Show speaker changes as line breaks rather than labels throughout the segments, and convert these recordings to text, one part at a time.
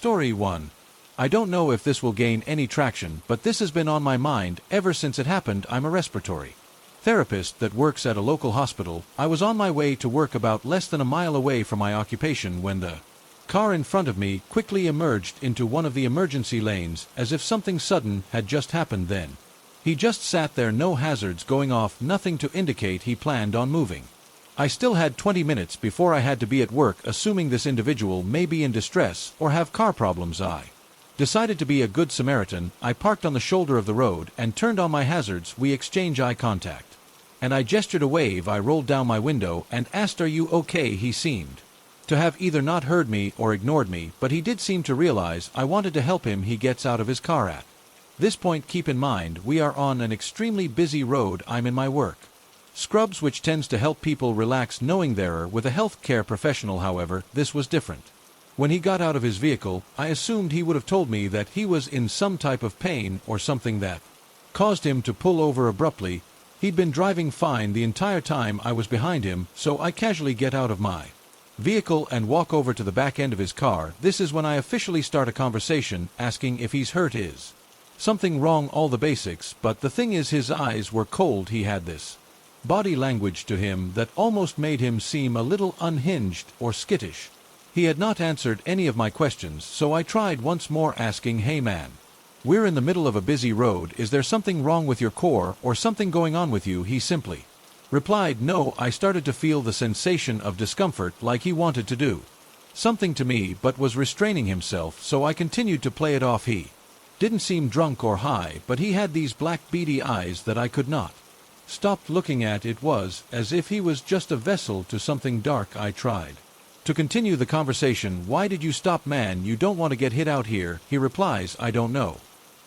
Story 1. I don't know if this will gain any traction, but this has been on my mind ever since it happened. I'm a respiratory therapist that works at a local hospital. I was on my way to work about less than a mile away from my occupation when the car in front of me quickly emerged into one of the emergency lanes as if something sudden had just happened then. He just sat there, no hazards going off, nothing to indicate he planned on moving. I still had 20 minutes before I had to be at work. Assuming this individual may be in distress or have car problems, I decided to be a good Samaritan. I parked on the shoulder of the road and turned on my hazards. We exchange eye contact, and I gestured a wave. I rolled down my window and asked, "Are you okay?" He seemed to have either not heard me or ignored me, but he did seem to realize I wanted to help him. He gets out of his car at this point. Keep in mind, we are on an extremely busy road. I'm in my work scrubs, which tends to help people relax knowing they're with a healthcare professional. However, this was different. When he got out of his vehicle, I assumed he would have told me that he was in some type of pain or something that caused him to pull over abruptly. He'd been driving fine the entire time I was behind him, so I casually get out of my vehicle and walk over to the back end of his car. This is when I officially start a conversation, asking if he's hurt. Is something wrong? All the basics, but the thing is, his eyes were cold. He had this body language to him that almost made him seem a little unhinged or skittish. He had not answered any of my questions, so I tried once more, asking, "Hey man, we're in the middle of a busy road. Is there something wrong with your core or something going on with you?" He simply replied, "No." I started to feel the sensation of discomfort, like he wanted to do something to me but was restraining himself, so I continued to play it off. He didn't seem drunk or high, but he had these black beady eyes that I could not stop looking at. It was as if he was just a vessel to something dark. I tried to continue the conversation. "Why did you stop, man? You don't want to get hit out here." He replies, "I don't know.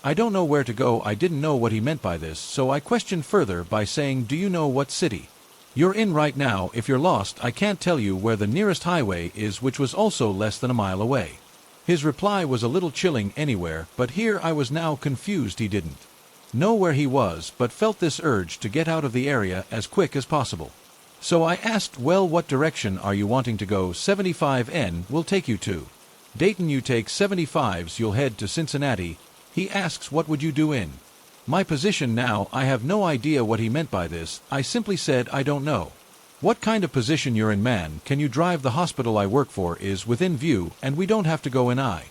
I don't know where to go." I didn't know what he meant by this, so I questioned further by saying, "Do you know what city you're in right now? If you're lost, I can't tell you where the nearest highway is," which was also less than a mile away. His reply was a little chilling. "Anywhere," but here I was now confused. He didn't know where he was, but felt this urge to get out of the area as quick as possible. So I asked, "Well, what direction are you wanting to go?" 75N will take you to Dayton. "You take 75s, you'll head to Cincinnati." He asks, "What would you do in my position?" Now, I have no idea what he meant by this. I simply said, "I don't know what kind of position you're in, man. Can you drive? The hospital I work for is within view, and we don't have to go in. I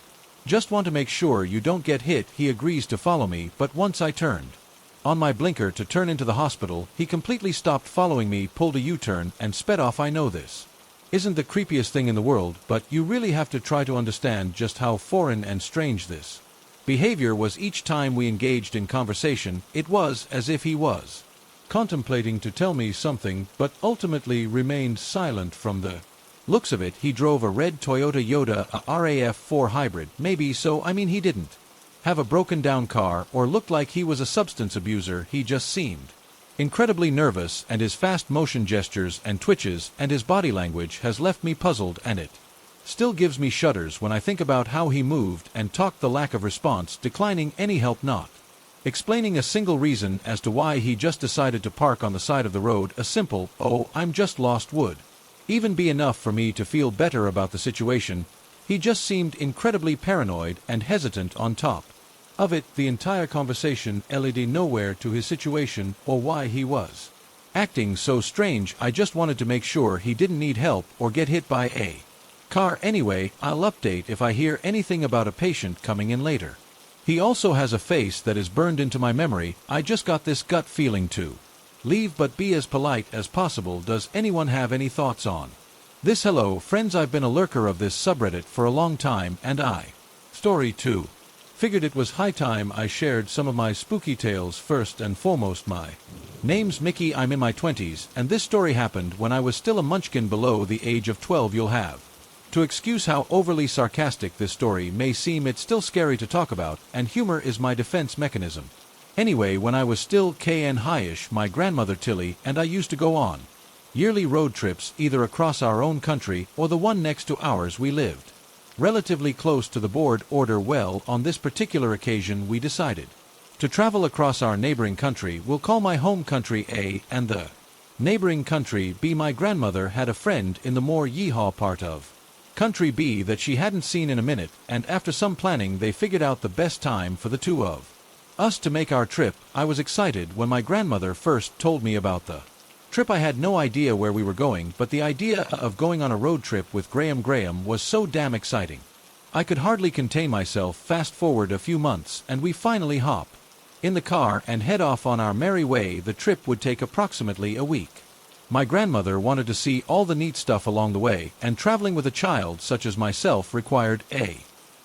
just want to make sure you don't get hit." He agrees to follow me, but once I turned on my blinker to turn into the hospital, he completely stopped following me, pulled a U-turn, and sped off. I know this isn't the creepiest thing in the world, but you really have to try to understand just how foreign and strange this behavior was. Each time we engaged in conversation, it was as if he was contemplating to tell me something, but ultimately remained silent. From the looks of it, he drove a red Toyota Yoda, a RAF4 hybrid, maybe. So I mean, he didn't have a broken down car or looked like he was a substance abuser. He just seemed incredibly nervous, and his fast motion gestures and twitches and his body language has left me puzzled, and it still gives me shudders when I think about how he moved and talked. The lack of response, declining any help, not explaining a single reason as to why he just decided to park on the side of the road. A simple, "Oh, I'm just lost," would even be enough for me to feel better about the situation. He just seemed incredibly paranoid and hesitant. On top of it, the entire conversation led nowhere to his situation or why he was acting so strange. I just wanted to make sure he didn't need help or get hit by a car. Anyway, I'll update if I hear anything about a patient coming in later. He also has a face that is burned into my memory. I just got this gut feeling to leave, but be as polite as possible. Does anyone have any thoughts on this? Hello, friends. I've been a lurker of this subreddit for a long time, and Story 2. Figured it was high time I shared some of my spooky tales. First and foremost, my name's Mickey. I'm in my 20s, and this story happened when I was still a munchkin below the age of 12. You'll have to excuse how overly sarcastic this story may seem. It's still scary to talk about, and humor is my defense mechanism. Anyway, when I was still KN high-ish, my grandmother Tilly and I used to go on yearly road trips, either across our own country or the one next to ours. We lived relatively close to the board order. Well, on this particular occasion we decided to travel across our neighboring country. We'll call my home country A and the neighboring country B. My grandmother had a friend in the more yeehaw part of Country B that she hadn't seen in a minute, and after some planning they figured out the best time for the two of us to make our trip. I was excited when my grandmother first told me about the trip. I had no idea where we were going, but the idea of going on a road trip with Graham was so damn exciting. I could hardly contain myself. Fast forward a few months, and we finally hop in the car and head off on our merry way. The trip would take approximately a week. My grandmother wanted to see all the neat stuff along the way, and traveling with a child such as myself required a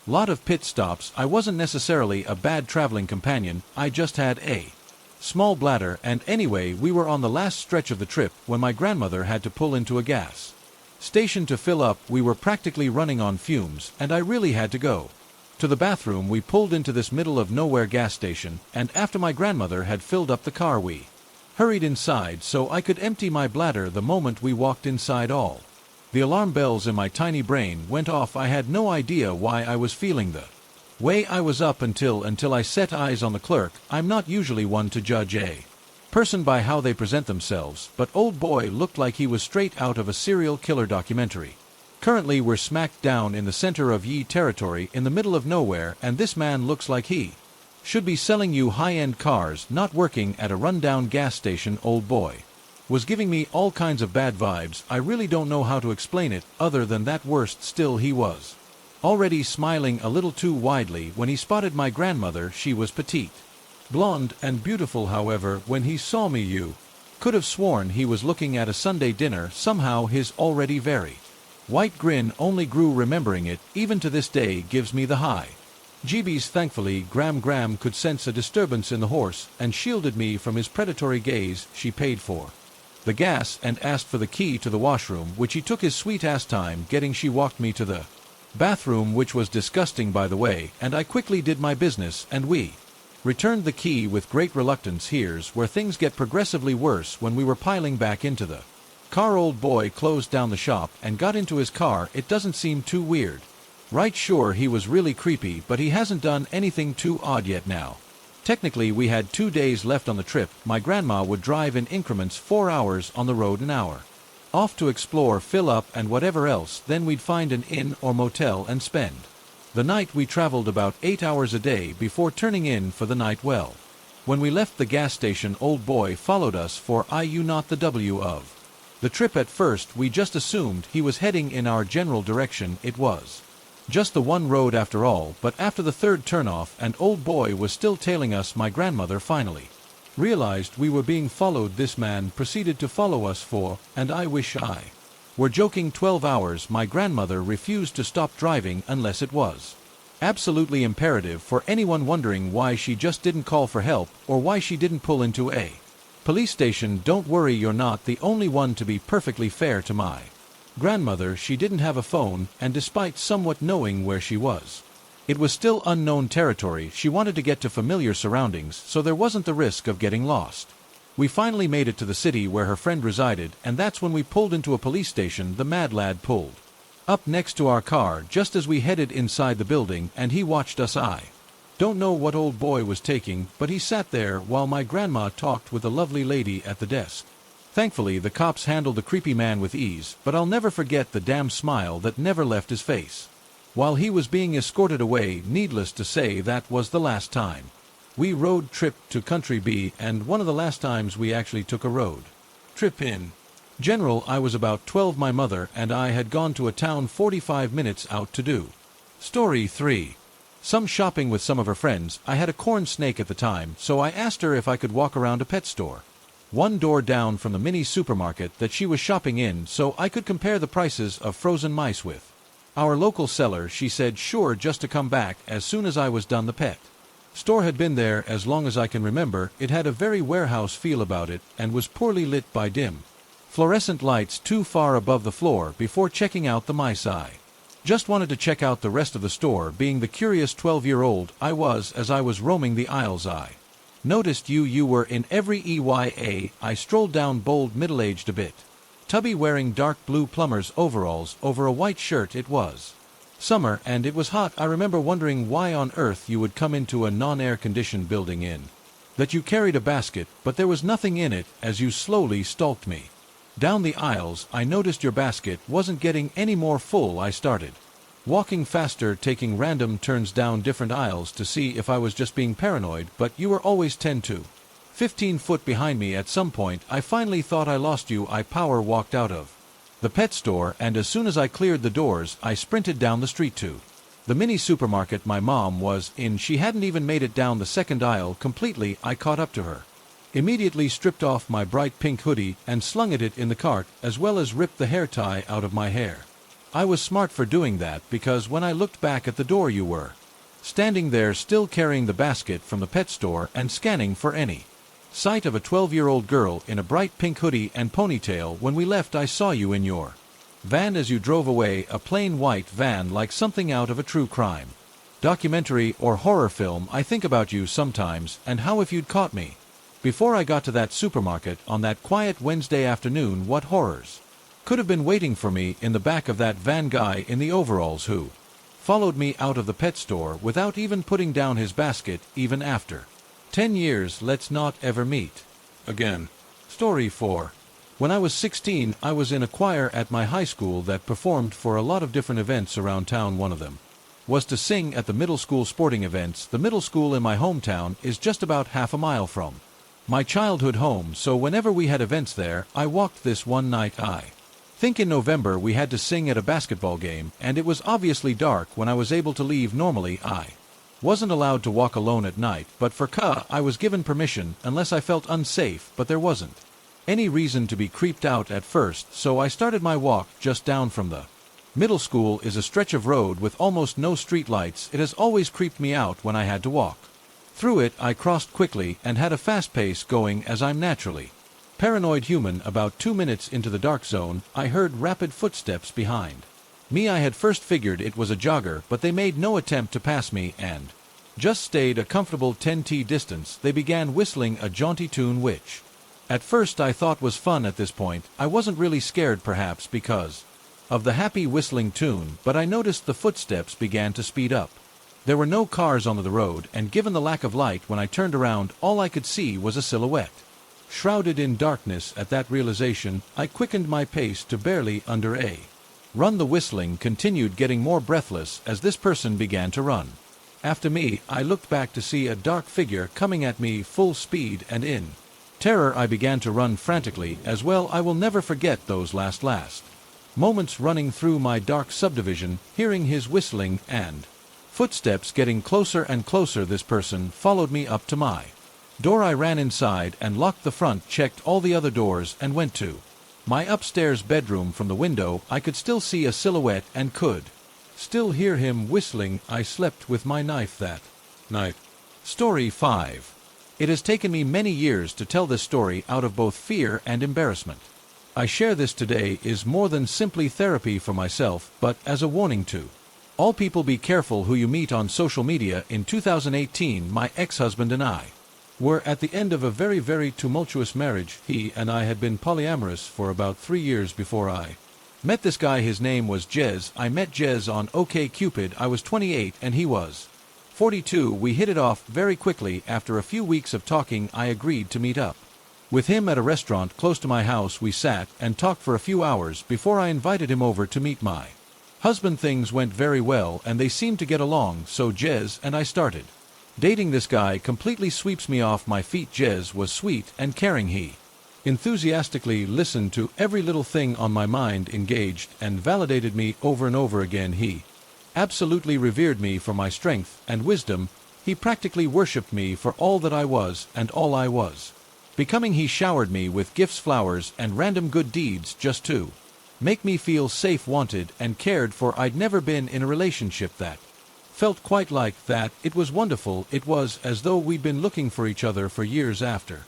lot of pit stops. I wasn't necessarily a bad traveling companion, I just had a small bladder, and anyway, we were on the last stretch of the trip when my grandmother had to pull into a gas station to fill up. We were practically running on fumes, and I really had to go to the bathroom. We pulled into this middle of nowhere gas station, and after my grandmother had filled up the car, we hurried inside so I could empty my bladder. The moment we walked inside, all the alarm bells in my tiny brain went off. I had no idea why I was feeling the way I was up until I set eyes on the clerk. I'm not usually one to judge a person by how they present themselves, but old boy looked like he was straight out of a serial killer documentary. Currently we're smack down in the center of ye territory in the middle of nowhere, and this man looks like he should be selling you high-end cars, not working at a rundown gas station. Old boy was giving me all kinds of bad vibes. I really don't know how to explain it, other than that. Worst still, he was already smiling a little too widely when he spotted my grandmother. She was petite, blonde, and beautiful. However, when he saw me, you could have sworn he was looking at a Sunday dinner. Somehow his already very white grin only grew. Remembering it, even to this day, gives me the high jeebies. Thankfully, Graham could sense a disturbance in the horse and shielded me from his predatory gaze. She paid for the gas and asked for the key to the washroom, which he took his sweet-ass time getting. She walked me to the bathroom, which was disgusting by the way, and I quickly did my business, and we returned the key with great reluctance. Here's where things get progressively worse. When we were piling back into the car, old boy closed down the shop and got into his car. It doesn't seem too weird, right? Sure, he was really creepy, but he hasn't done anything too odd yet. Now, technically we had 2 days left on the trip. My grandma would drive in increments, 4 hours on the road, an hour off to explore, fill up, and whatever else. Then we'd find an inn or motel and spend the night. We traveled about 8 hours a day before turning in for the night. Well, when we left the gas station, old boy followed us for not the W of the trip. At first we just assumed he was heading in our general direction. It was just the one road after all, but after the third turnoff and old boy was still tailing us, my grandmother finally realized we were being followed. This man proceeded to follow us for, and I wish I were joking, 12 hours. My grandmother refused to stop driving unless it was absolutely imperative. For anyone wondering why she just didn't call for help or why she didn't pull into a police station, don't worry, you're not the only one. To be perfectly fair to my grandmother, she didn't have a phone, and despite somewhat knowing where she was, it was still unknown territory. She wanted to get to familiar surroundings, so there wasn't the risk of getting lost. We finally made it to the city where her friend resided, and that's when we pulled into a police station. The mad lad pulled up next to our car just as we headed inside the building, and he watched us. I don't know what old boy was taking, but he sat there while my grandma talked with a lovely lady at the desk. Thankfully, the cops handled the creepy man with ease, but I'll never forget the damn smile that never left his face while he was being escorted away. Needless to say, that was the last time we road tripped to Country B, and one of the last times we actually took a road trip in general. I was about 12. My mother and I had gone to a town 45 minutes out to do Story 3. Some shopping with some of her friends. I had a corn snake at the time, so I asked her if I could walk around a pet store one door down from the mini supermarket that she was shopping in, so I could compare the prices of frozen mice with our local seller. She said sure, just to come back as soon as I was done. The pet store had been there as long as I can remember. It had a very warehouse feel about it and was poorly lit by dim fluorescent lights too far above the floor. Before checking out the mice, I just wanted to check out the rest of the store. Being the curious 12-year-old I was, as I was roaming the aisles, I noticed you were in every EYA. I strolled down, bold, middle-aged, a bit tubby, wearing dark blue plumber's overalls over a white shirt. It was summer and it was hot. I remember wondering why on earth you would come into a non-air-conditioned building in that you carried a basket, but there was nothing in it as you slowly stalked me Down the aisles, I noticed your basket wasn't getting any more full. I started walking faster, taking random turns down different aisles to see if I was just being paranoid, but you were always 10 to 15 foot behind me. At some point, I finally thought I lost you. I power walked out of the pet store, and as soon as I cleared the doors, I sprinted down the street to the mini supermarket my mom was in. She hadn't even made it down the second aisle completely. I caught up to her, immediately stripped off my bright pink hoodie and slung it in the cart, as well as ripped the hair tie out of my hair. I was smart for doing that, because when I looked back at the door, you were standing there still carrying the basket from the pet store and scanning for any sight of a 12-year-old girl in a bright pink hoodie and ponytail. When we left, I saw you in your van as you drove away, a plain white van like something out of a true crime documentary or horror film. I think about you sometimes, and how if you'd caught me before I got to that supermarket on that quiet Wednesday afternoon, what horrors could have been waiting for me in the back of that van. Guy in the overalls who followed me out of the pet store without even putting down his basket, even after 10 years. Let's not ever meet again. Story 4. When I was 16, I was in a choir at my high school that performed for a lot of different events around town. One of them was to sing at the middle school sporting events. The middle school in my hometown is just about half a mile from my childhood home, so whenever we had events there, I walked. This one night, I think in November, we had to sing at a basketball game, and it was obviously dark when I was able to leave. Normally, I wasn't allowed to walk alone at night, but for I was given permission unless I felt unsafe, but there wasn't any reason to be creeped out at first, so I started my walk. Just down from the middle school is a stretch of road with almost no street lights. It has always creeped me out when I had to walk through it. I crossed quickly and had a fast pace going, as I'm naturally paranoid human. About 2 minutes into the dark zone, I heard rapid footsteps behind me. I had first figured it was a jogger, but they made no attempt to pass me and just stayed a comfortable 10 distance. They began whistling a jaunty tune, which at first I thought was fun. At this point, I wasn't really scared, perhaps because of the happy whistling tune, but I noticed the footsteps began to speed up. There were no cars on the road, and given the lack of light when I turned around, all I could see was a silhouette shrouded in darkness. At that realization, I quickened my pace to barely under a run. The whistling continued, getting more breathless as this person began to run after me. I looked back to see a dark figure coming at me full speed, and in terror I began to run frantically as well. I will never forget those last moments running through my dark subdivision, hearing his whistling and footsteps getting closer and closer. This person followed me up to my door. I ran inside and locked the front, checked all the other doors, and went to my upstairs bedroom. From the window, I could still see a silhouette and could still hear him whistling. I slept with my knife that night. Story 5. It has taken me many years to tell this story out of both fear and embarrassment. I share this today is more than simply therapy for myself, but as a warning to all people. Be careful who you meet on social media. In 2018, my ex-husband and I were at the end of a very, very tumultuous marriage. He and I had been polyamorous for about 3 years before I met this guy. His name was Jez. I met Jez on OkCupid. I was 28 and he was 42. We hit it off very quickly. After a few weeks of talking, I agreed to meet up with him at a restaurant close to my house. We sat and talked for a few hours before I invited him over to meet my husband. Things went very well and they seemed to get along, so Jez and I started dating. This guy completely sweeps me off my feet. Jez was sweet and caring. He enthusiastically listened to every little thing on my mind, engaged and validated me over and over again. He absolutely revered me for my strength and wisdom. He practically worshipped me for all that I was and all I was becoming. He showered me with gifts, flowers, and random good deeds just to make me feel safe, wanted, and cared for. I'd never been in a relationship that felt quite like that. It was wonderful. It was as though we'd been looking for each other for years. After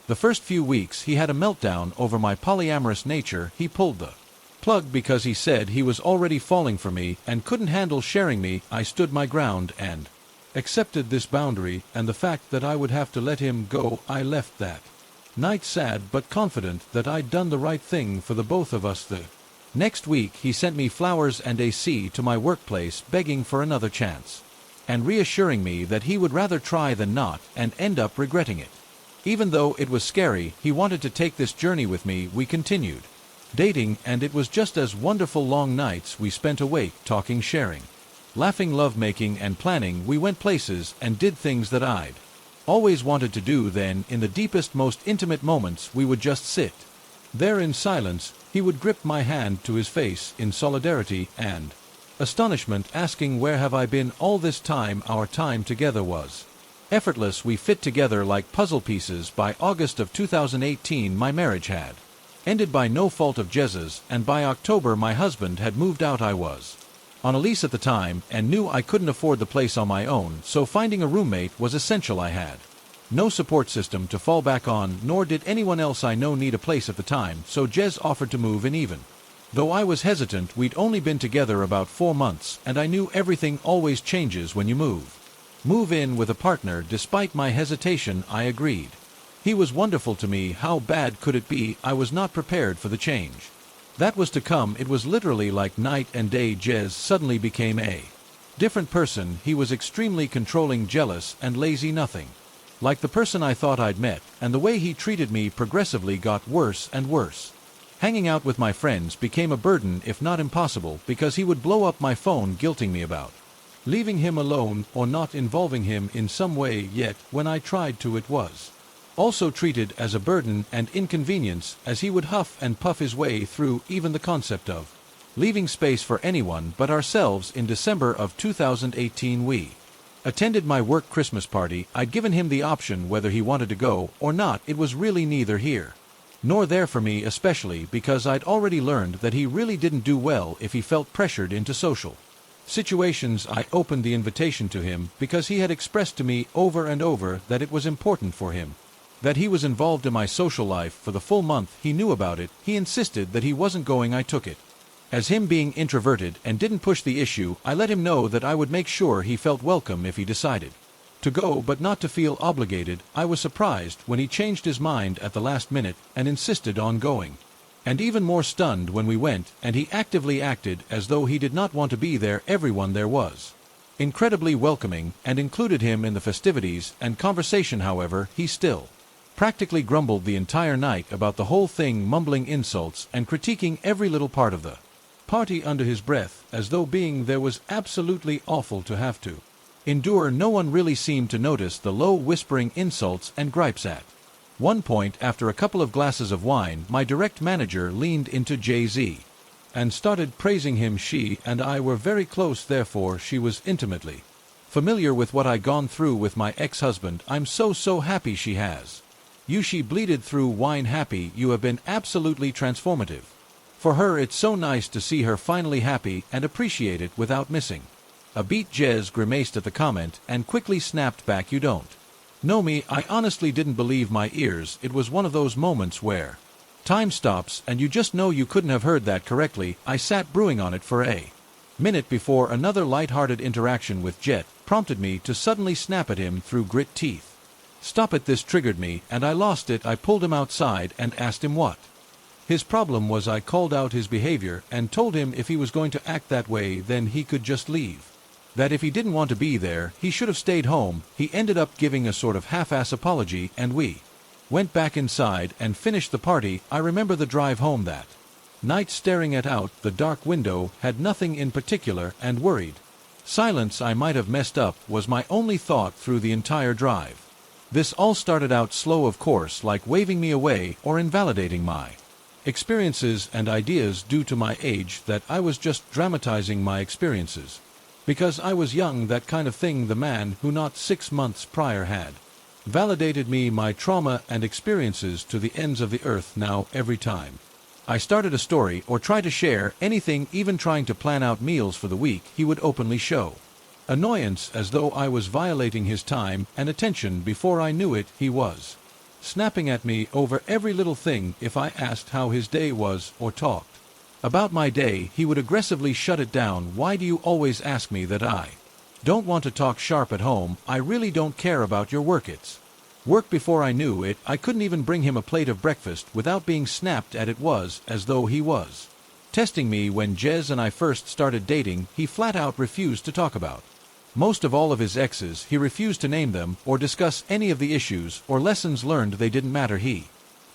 the first few weeks, he had a meltdown over my polyamorous nature. He pulled the plug because he said he was already falling for me and couldn't handle sharing me. I stood my ground and accepted this boundary and the fact that I would have to let him go. I left that night sad but confident that I'd done the right thing for the both of us. The next week, he sent me flowers and AC to my workplace, begging for another chance and reassuring me that he would rather try than not and end up regretting it. Even though it was scary, he wanted to take this journey with me. We continued dating, and it was just as wonderful long nights we spent awake talking, sharing, laughing, love-making and planning. We went places and did things that I'd always wanted to do. Then, in the deepest, most intimate moments, we would just sit there in silence. He would grip my hand to his face in solidarity and astonishment, asking, "Where have I been all this time?" Our time together was effortless. We fit together like puzzle pieces. By August of 2018, my marriage had ended by no fault of Jez's, and by October my husband had moved out. I was on a lease at the time and knew I couldn't afford the place on my own, so finding a roommate was essential. I had no support system to fall back on, nor did anyone else I know need a place at the time, so Jez offered to move in. Even though I was hesitant, we'd only been together about 4 months, and I knew everything always changes when you move in with a partner. Despite my hesitation, I agreed. He was wonderful to me. How bad could it be? I was not prepared for the change that was to come. It was literally like night and day. Jez suddenly became a different person. He was extremely controlling, jealous, and lazy, nothing like the person I thought I'd met, and the way he treated me progressively got worse and worse. Hanging out with my friends became a burden, if not impossible, because he would blow up my phone guilting me about leaving him alone or not involving him in some way. Yet, when I tried to, it was also treated as a burden and inconvenience, as he would huff and puff his way through even the concept of leaving space for anyone but ourselves. In December of 2018, we attended my work Christmas party. I'd given him the option whether he wanted to go or not. It was really neither here nor there for me, especially because I'd already learned that he really didn't do well if he felt pressured into social situations. I opened the invitation to him because he had expressed to me over and over that it was important for him that he was involved in my social life for the full month he knew about it. He insisted that he wasn't going. I took it as him being introverted and didn't push the issue. I let him know that I would make sure he felt welcome if he decided to go, but not to feel obligated. I was surprised when he changed his mind at the last minute and insisted on going, and even more stunned when we went and he actively acted as though he did not want to be there. Everyone there was incredibly welcoming and included him in the festivities and conversation. However, he still practically grumbled the entire night about the whole thing, mumbling insults and critiquing every little part of the party under his breath, as though being there was absolutely awful to have to endure. No one really seemed to notice the low whispering insults and gripes. At one point, after a couple of glasses of wine, my direct manager leaned into Jay-Z and started praising him. She and I were very close, therefore she was intimately familiar with what I'd gone through with my ex-husband. "I'm so happy she has you," she bleated through wine. "Happy? You have been absolutely transformative for her. It's so nice to see her finally happy and appreciate it without missing a beat." Jez grimaced at the comment and quickly snapped back, "You don't know me." I honestly didn't believe my ears. It was one of those moments where time stops and you just know you couldn't have heard that correctly. I sat brewing on it for a minute before another light-hearted interaction with Jet prompted me to suddenly snap at him through grit teeth. "Stop it." This triggered me and I lost it. I pulled him outside and asked him what his problem was. I called out his behavior and told him if he was going to act that way, then he could just leave. That if he didn't want to be there, he should have stayed home. He ended up giving a sort of half-ass apology and we went back inside and finished the party. I remember the drive home that night, staring at out the dark window, had nothing in particular, and worried silence. I might have messed up was my only thought through the entire drive. This all started out slow, of course, like waving me away or invalidating my experiences and ideas due to my age, that I was just dramatizing my experiences because I was young, that kind of thing. The man who not 6 months prior had validated me, my trauma and experiences to the ends of the earth. Now, every time I started a story or tried to share anything, even trying to plan out meals for the week, he would openly show annoyance, as though I was violating his time and attention. Before I knew it, he was snapping at me over every little thing. If I asked how his day was or talked about my day, he would aggressively shut it down. "Why do you always ask me that? I don't want to talk sharp at home. I really don't care about your work. It's work." Before I knew it, I couldn't even bring him a plate of breakfast without being snapped at. It was as though he was testing me. When Jez and I first started dating, he flat out refused to talk about most of all of his exes. He refused to name them or discuss any of the issues or lessons learned. They didn't matter. He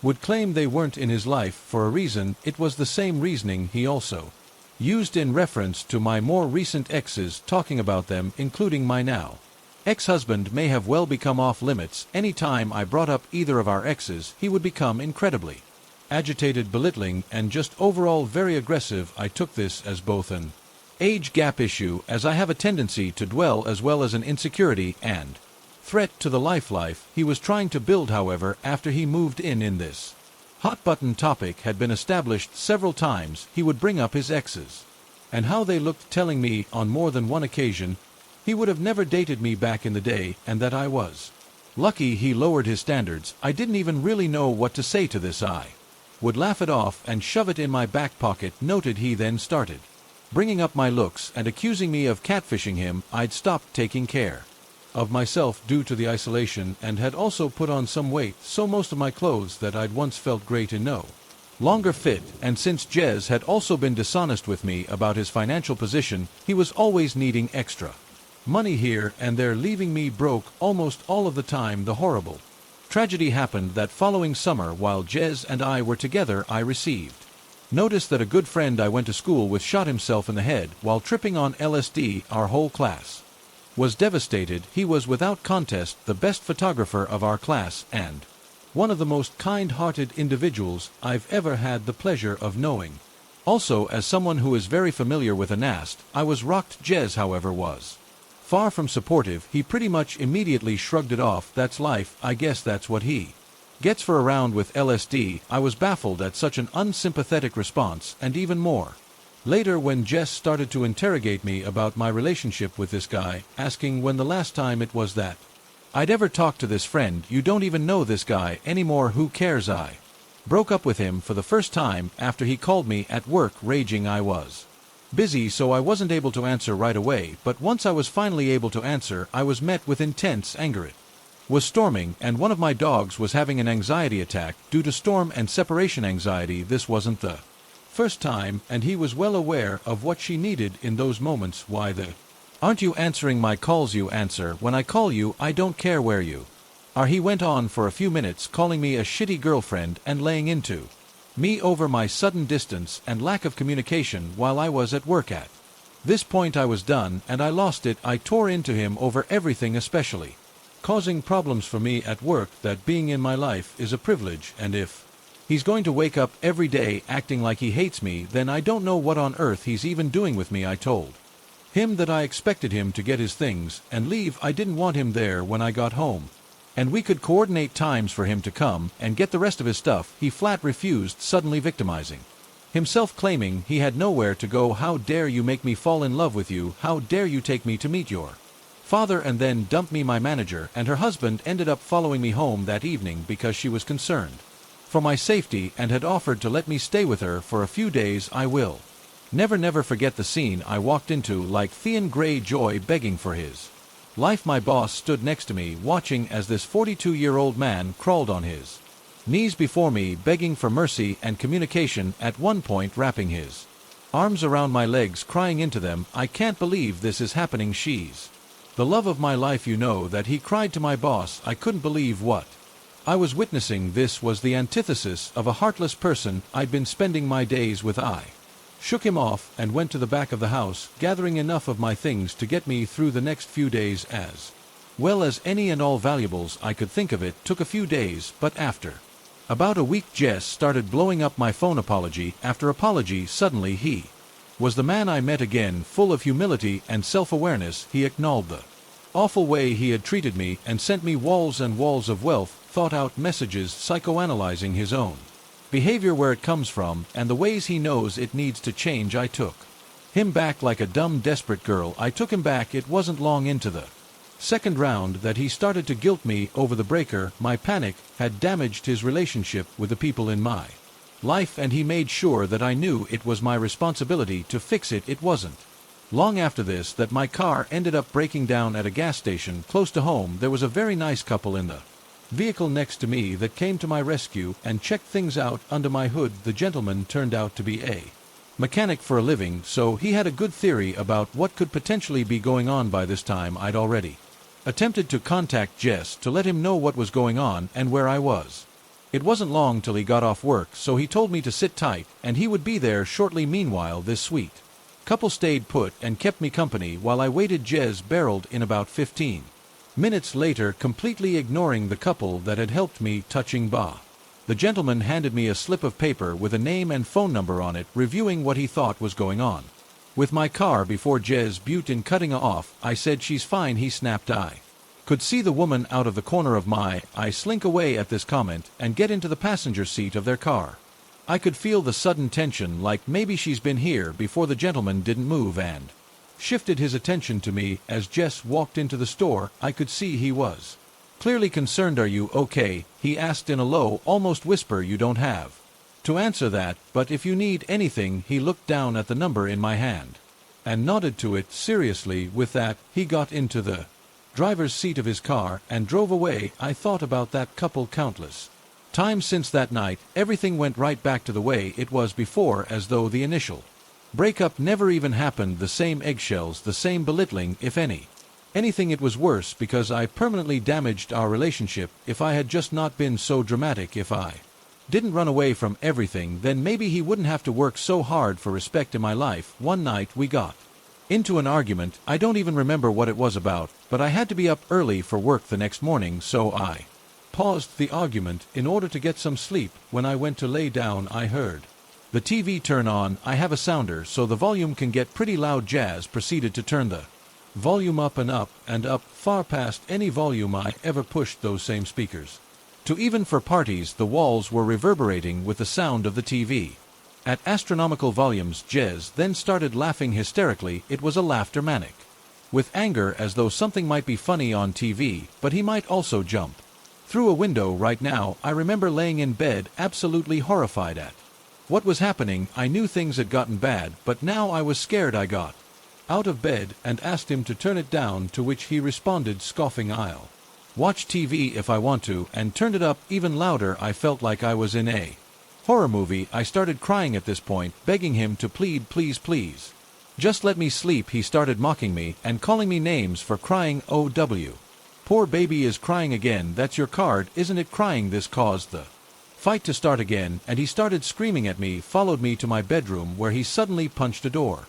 would claim they weren't in his life for a reason. It was the same reasoning he also used in reference to my more recent exes, talking about them, including my now ex-husband may have well become off limits. Any time I brought up either of our exes, he would become incredibly agitated, belittling, and just overall very aggressive. I took this as both an age gap issue, as I have a tendency to dwell, as well as an insecurity and threat to the life he was trying to build. However, after he moved in this hot-button topic had been established several times, he would bring up his exes and how they looked, telling me on more than one occasion he would have never dated me back in the day, and that I was lucky he lowered his standards. I didn't even really know what to say to this. I would laugh it off and shove it in my back pocket. Noted. He then started bringing up my looks and accusing me of catfishing him. I'd stopped taking care of myself due to the isolation, and had also put on some weight, so most of my clothes that I'd once felt great in no longer fit. And since Jez had also been dishonest with me about his financial position, he was always needing extra money here and there, leaving me broke almost all of the time. The horrible tragedy happened that following summer while Jez and I were together. I received notice that a good friend I went to school with shot himself in the head while tripping on LSD. Our whole class was devastated. He was without contest the best photographer of our class and one of the most kind-hearted individuals I've ever had the pleasure of knowing. Also, as someone who is very familiar with Anast, I was rocked. Jez, however, was far from supportive. He pretty much immediately shrugged it off. That's life, I guess that's what he gets for around with LSD. I was baffled at such an unsympathetic response, and even more later when Jess started to interrogate me about my relationship with this guy, asking when the last time it was that I'd ever talked to this friend. You don't even know this guy anymore. Who cares? I broke up with him for the first time after he called me at work raging. I was busy, so I wasn't able to answer right away, but once I was finally able to answer, I was met with intense anger. It was storming, and one of my dogs was having an anxiety attack due to storm and separation anxiety. This wasn't the first time, and he was well aware of what she needed in those moments. Why the aren't you answering my calls? You answer when I call you. I don't care where you are. He went on for a few minutes, calling me a shitty girlfriend and laying into me over my sudden distance and lack of communication while I was at work. At this point I was done, and I lost it. I tore into him over everything, especially causing problems for me at work. That being in my life is a privilege, and if he's going to wake up every day acting like he hates me, then I don't know what on earth he's even doing with me. I told him that I expected him to get his things and leave. I didn't want him there when I got home, and we could coordinate times for him to come and get the rest of his stuff. He flat refused, suddenly victimizing himself, claiming he had nowhere to go. How dare you make me fall in love with you? How dare you take me to meet your father and then dump me? My manager and her husband ended up following me home that evening because she was concerned for my safety and had offered to let me stay with her for a few days. I will never forget the scene I walked into, like Theon Greyjoy begging for his life. My boss stood next to me watching as this 42-year-old man crawled on his knees before me, begging for mercy and communication, at one point wrapping his arms around my legs, crying into them, "I can't believe this is happening. She's the love of my life, you know that," he cried to my boss. I couldn't believe what I was witnessing. This was the antithesis of a heartless person I'd been spending my days with. I shook him off and went to the back of the house, gathering enough of my things to get me through the next few days, as well as any and all valuables I could think of. It took a few days, but after about a week Jess started blowing up my phone, apology after apology. Suddenly he was the man I met again, full of humility and self-awareness. He acknowledged the awful way he had treated me and sent me walls and walls of thought-out messages, psychoanalyzing his own behavior, where it comes from, and the ways he knows it needs to change. I took him back like a dumb, desperate girl. I took him back. It wasn't long into the second round that he started to guilt me over the breaker. My panic had damaged his relationship with the people in my life, and he made sure that I knew it was my responsibility to fix it. It wasn't long after this that my car ended up breaking down at a gas station close to home. There was a very nice couple in the vehicle next to me that came to my rescue and checked things out under my hood. The gentleman turned out to be a mechanic for a living, so he had a good theory about what could potentially be going on. By this time I'd already attempted to contact Jess to let him know what was going on and where I was. It wasn't long till he got off work, so he told me to sit tight, and he would be there shortly. Meanwhile, this sweet couple stayed put and kept me company while I waited. Jez barreled in about 15 minutes later, completely ignoring the couple that had helped me. Touching bah. The gentleman handed me a slip of paper with a name and phone number on it, reviewing what he thought was going on with my car before Jez butte in cutting off. I said she's fine. He snapped. I could see the woman out of the corner of my eye slink away at this comment and get into the passenger seat of their car. I could feel the sudden tension, like maybe she's been here before. The gentleman didn't move and shifted his attention to me as Jess walked into the store. I could see he was clearly concerned. Are you okay? He asked in a low, almost whisper. You don't have to answer that, but if you need anything. He looked down at the number in my hand and nodded to it seriously. With that, he got into the driver's seat of his car and drove away. I thought about that couple countless times since that night. Everything went right back to the way it was before, as though the initial breakup never even happened. The same eggshells, the same belittling, if anything. It was worse because I permanently damaged our relationship. If I had just not been so dramatic, if I didn't run away from everything, then maybe he wouldn't have to work so hard for respect in my life. One night we got into an argument. I don't even remember what it was about, but I had to be up early for work the next morning, so I paused the argument in order to get some sleep. When I went to lay down, I heard the TV turn on. I have a sounder, so the volume can get pretty loud. Jazz proceeded to turn the volume up and up and up, far past any volume I ever pushed those same speakers to. Even for parties, the walls were reverberating with the sound of the TV at astronomical volumes. Jez then started laughing hysterically. It was a laughter manic with anger, as though something might be funny on TV, but he might also jump through a window right now. I remember laying in bed, absolutely horrified at what was happening. I knew things had gotten bad, but now I was scared. I got out of bed and asked him to turn it down, to which he responded, scoffing, "I'll watch TV if I want to," and turned it up even louder. I felt like I was in a horror movie. I started crying at this point, begging him to plead, please, please, just let me sleep. He started mocking me and calling me names for crying. OW. Poor baby is crying again. That's your card, isn't it? Crying. This caused the fight to start again, and he started screaming at me, followed me to my bedroom, where he suddenly punched a door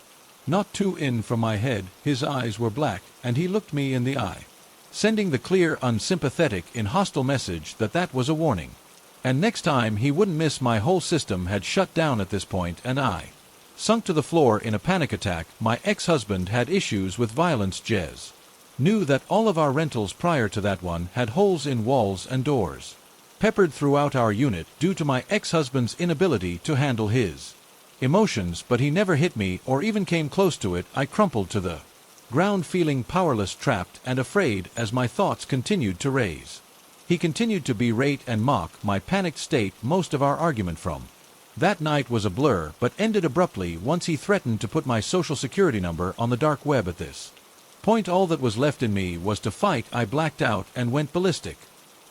not too in from my head. His eyes were black, and he looked me in the eye, sending the clear, unsympathetic, hostile message that was a warning. And next time he wouldn't miss. My whole system had shut down at this point, and I sunk to the floor in a panic attack. My ex-husband had issues with violence. Jez knew that all of our rentals prior to that one had holes in walls and doors peppered throughout our unit due to my ex-husband's inability to handle his emotions, but he never hit me or even came close to it. I crumpled to the ground, feeling powerless, trapped, and afraid as my thoughts continued to raise. He continued to berate and mock my panicked state. Most of our argument from that night was a blur, but ended abruptly once he threatened to put my social security number on the dark web. At this point, all that was left in me was to fight. I blacked out and went ballistic,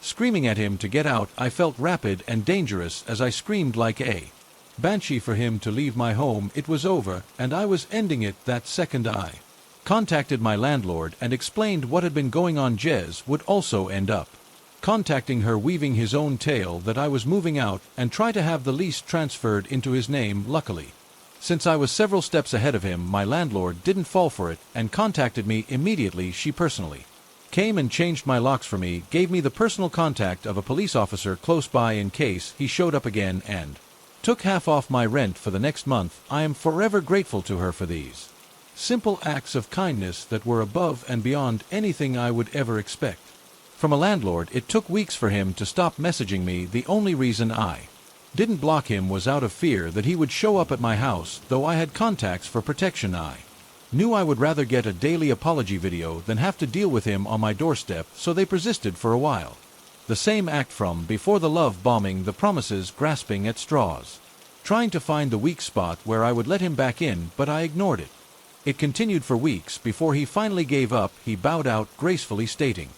screaming at him to get out. I felt rapid and dangerous as I screamed like a banshee for him to leave my home. It was over, and I was ending it that second. I contacted my landlord and explained what had been going on. Jez would also end up contacting her, weaving his own tale that I was moving out and try to have the lease transferred into his name. Luckily, since I was several steps ahead of him, my landlord didn't fall for it and contacted me immediately. She personally came and changed my locks for me, gave me the personal contact of a police officer close by in case he showed up again, and took half off my rent for the next month. I am forever grateful to her for these simple acts of kindness that were above and beyond anything I would ever expect from a landlord. It took weeks for him to stop messaging me. The only reason I didn't block him was out of fear that he would show up at my house. Though I had contacts for protection, I knew I would rather get a daily apology video than have to deal with him on my doorstep, so they persisted for a while. The same act from before: the love bombing, the promises, grasping at straws, trying to find the weak spot where I would let him back in, but I ignored it. It continued for weeks before he finally gave up. He bowed out, gracefully stating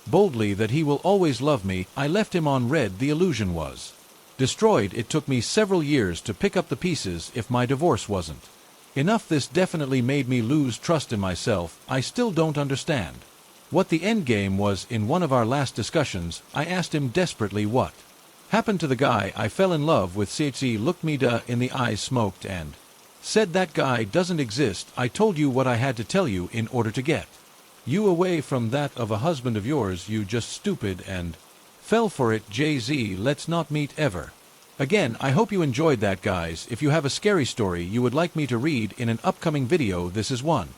boldly that he will always love me. I left him on red. The illusion was destroyed. It took me several years to pick up the pieces. If my divorce wasn't enough, this definitely made me lose trust in myself. I still don't understand what the end game was. In one of our last discussions, I asked him desperately what Happened to the guy I fell in love with. CHC looked me in the eyes, smoked, and said that guy doesn't exist. I told you what I had to tell you in order to get you away from that of a husband of yours. You just stupid and fell for it. Jay-Z, let's not meet ever again. I hope you enjoyed that, guys. If you have a scary story you would like me to read in an upcoming video, this is one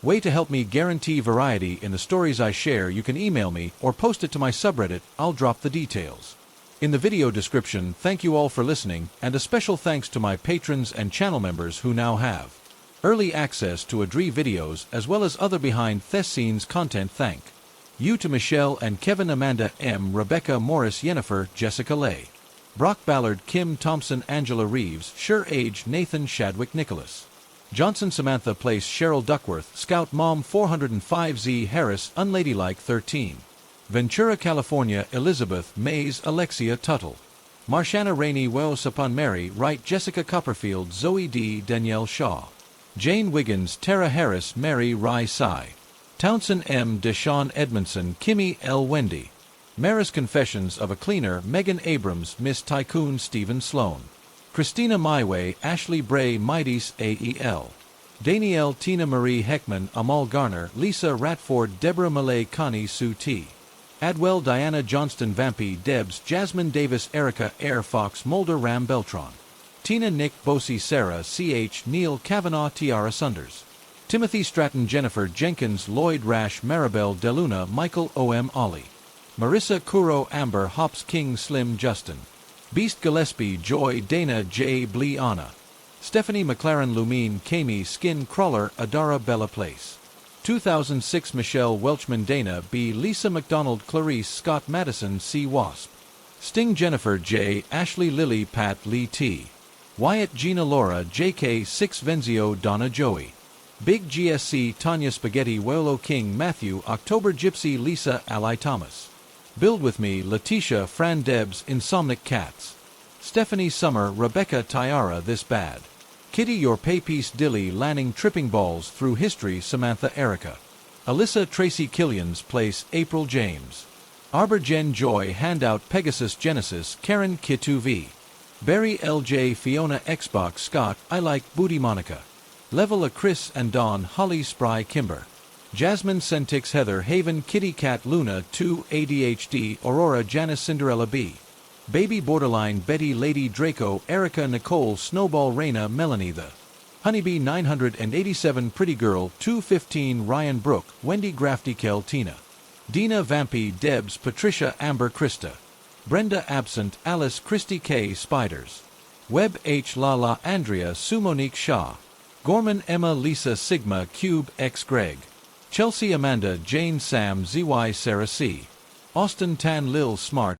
way to help me guarantee variety in the stories I share. You can email me or post it to my subreddit. I'll drop the details in the video description. Thank you all for listening, and a special thanks to my patrons and channel members who now have early access to Adri videos as well as other behind-the-scenes content. Thank you to Michelle and Kevin, Amanda M, Rebecca, Morris, Yennefer, Jessica Lay, Brock Ballard, Kim Thompson, Angela Reeves, Sure Age, Nathan Shadwick, Nicholas Johnson, Samantha Place, Cheryl Duckworth, Scout Mom 405, Z Harris, Unladylike 13, Ventura, California, Elizabeth Mays, Alexia Tuttle, Marshana Rainey, Wells upon Mary Wright, Jessica Copperfield, Zoe D, Danielle Shaw, Jane Wiggins, Tara Harris, Mary Rai Sai, Townsend M, Deshawn Edmondson, Kimmy L, Wendy, Maris, Confessions of a Cleaner, Megan Abrams, Miss Tycoon, Stephen Sloan, Christina Myway, Ashley Bray, Mighties AEL, Danielle, Tina Marie Heckman, Amal Garner, Lisa Ratford, Deborah Malay, Connie Sue T, Adwell, Diana Johnston, Vampy, Debs, Jasmine Davis, Erica, Air Fox, Mulder, Ram Beltron, Tina, Nick, Bosie, Sarah, CH, Neil, Kavanaugh, Tiara Sunders, Timothy Stratton, Jennifer Jenkins, Lloyd Rash, Maribel Deluna, Michael O.M. Ollie, Marissa Kuro, Amber Hops, King Slim, Justin, Beast Gillespie, Joy, Dana J. Blee, Anna, Stephanie McLaren, Lumine, Kami, Skin Crawler, Adara, Bella Place, 2006, Michelle Welchman, Dana B, Lisa McDonald, Clarice Scott, Madison C, Wasp, Sting, Jennifer J, Ashley Lily, Pat Lee T, Wyatt, Gina Laura, JK 6, Venzio, Donna Joey, Big GSC, Tanya Spaghetti, Wolo King, Matthew, October Gypsy, Lisa, Ally Thomas, Build With Me, Letitia, Fran Debs, Insomnic Cats, Stephanie Summer, Rebecca Tyara, This Bad, Kitty, Your Pay Piece, Dilly, Lanning, Tripping Balls Through History, Samantha, Erica, Alyssa, Tracy, Killian's Place, April James, Arbor, Jen Joy, Handout, Pegasus, Genesis, Karen, Kitu V, Barry, LJ, Fiona, Xbox, Scott, I Like, Booty, Monica, Level A, Chris and Dawn, Holly, Spry, Kimber, Jasmine, Centix, Heather, Haven, Kitty Cat, Luna 2, ADHD, Aurora, Janice, Cinderella B, Baby, Borderline, Betty, Lady, Draco, Erica, Nicole, Snowball, Raina, Melanie, The Honeybee 987, Pretty Girl 215, Ryan Brook, Wendy, Grafty, Kel, Tina, Dina, Vampy, Debs, Patricia, Amber, Krista, Brenda, Absent, Alice, Christy K, Spiders, Web H, Lala, Andrea, Sue, Monique, Shaw, Gorman, Emma, Lisa, Sigma, Cube, X, Greg, Chelsea, Amanda, Jane, Sam, ZY, Sarah C, Austin, Tan, Lil, Smart,